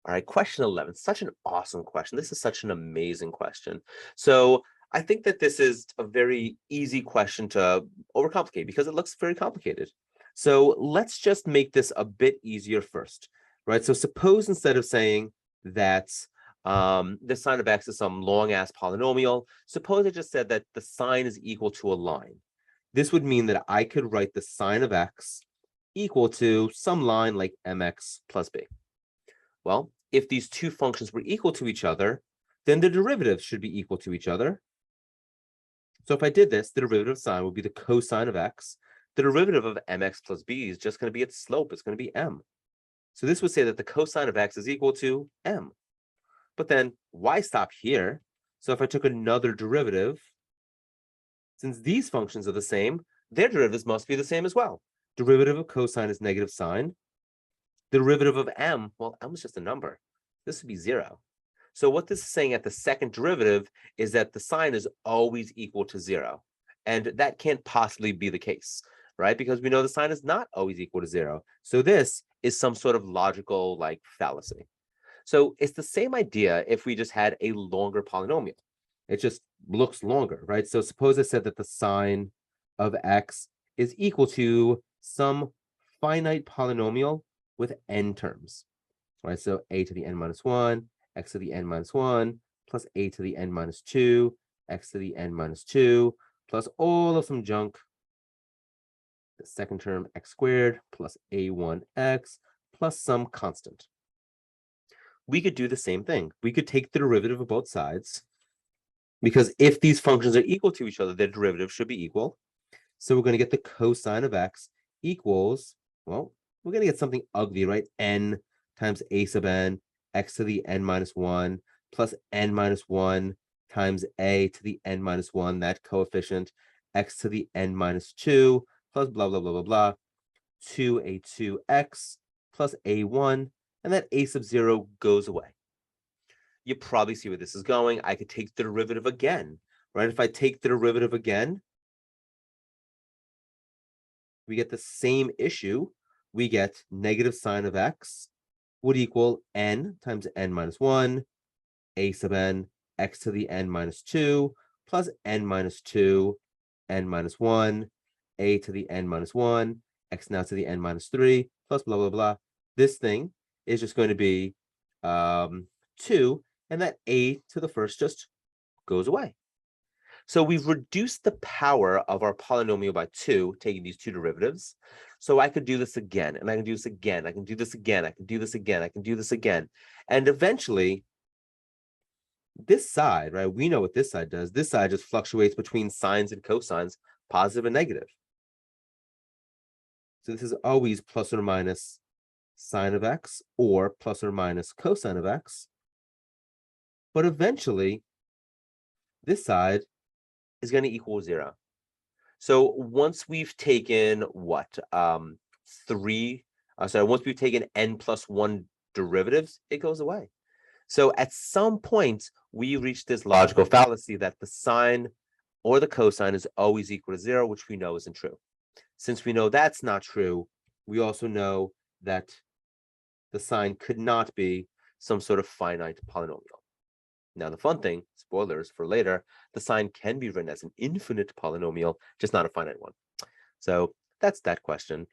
All right, question 11. Such an awesome question. This is such an amazing question. So I think that this is a very easy question to overcomplicate because it looks very complicated. So let's just make this a bit easier first, right? So suppose instead of saying that the sine of x is some long ass polynomial, suppose I just said that the sine is equal to a line. This would mean that I could write the sine of x equal to some line like mx plus b. Well, if these two functions were equal to each other, then the derivatives should be equal to each other. So if I did this, the derivative of sine would be the cosine of x. The derivative of mx plus b is just going to be its slope. It's going to be m. So this would say that the cosine of x is equal to m. But then why stop here? So if I took another derivative, since these functions are the same, their derivatives must be the same as well. Derivative of cosine is negative sine. The derivative of m, well, m is just a number. This would be 0. So what this is saying at the second derivative is that the sine is always equal to 0. And that can't possibly be the case, right? Because we know the sine is not always equal to 0. So this is some sort of logical like fallacy. So it's the same idea if we just had a longer polynomial. It just looks longer, right? So suppose I said that the sine of x is equal to some finite polynomial with n terms, right? So a to the n minus 1, x to the n minus 1, plus a to the n minus 2, x to the n minus 2, plus all of some junk, the second term x squared, plus a1x, plus some constant. We could do the same thing. We could take the derivative of both sides, because if these functions are equal to each other, their derivative should be equal. So we're going to get the cosine of x equals, well, we're going to get something ugly, right? N times a sub n, x to the n minus 1, plus n minus 1 times a to the n minus 1, that coefficient, x to the n minus 2, plus blah, blah, blah, blah, blah, 2a2x plus a1, and that a sub 0 goes away. You probably see where this is going. I could take the derivative again, right? If I take the derivative again, we get the same issue. We get negative sine of x would equal n times n minus 1, a sub n, x to the n minus 2, plus n minus 2, n minus 1, a to the n minus 1, x now to the n minus 3, plus blah, blah, blah. This thing is just going to be 2, and that a to the first just goes away. So we've reduced the power of our polynomial by 2, taking these two derivatives. So I could do this again, and I can do this again, I can do this again, I can do this again, I can do this again. And eventually, this side, right, we know what this side does. This side just fluctuates between sines and cosines, positive and negative. So this is always plus or minus sine of x or plus or minus cosine of x. But eventually, this side is going to equal 0. So once we've taken what? Once we've taken n plus 1 derivatives, it goes away. So at some point, we reach this logical fallacy that the sine or the cosine is always equal to 0, which we know isn't true. Since we know that's not true, we also know that the sine could not be some sort of finite polynomial. Now, the fun thing, spoilers for later, the sine can be written as an infinite polynomial, just not a finite one. So that's that question.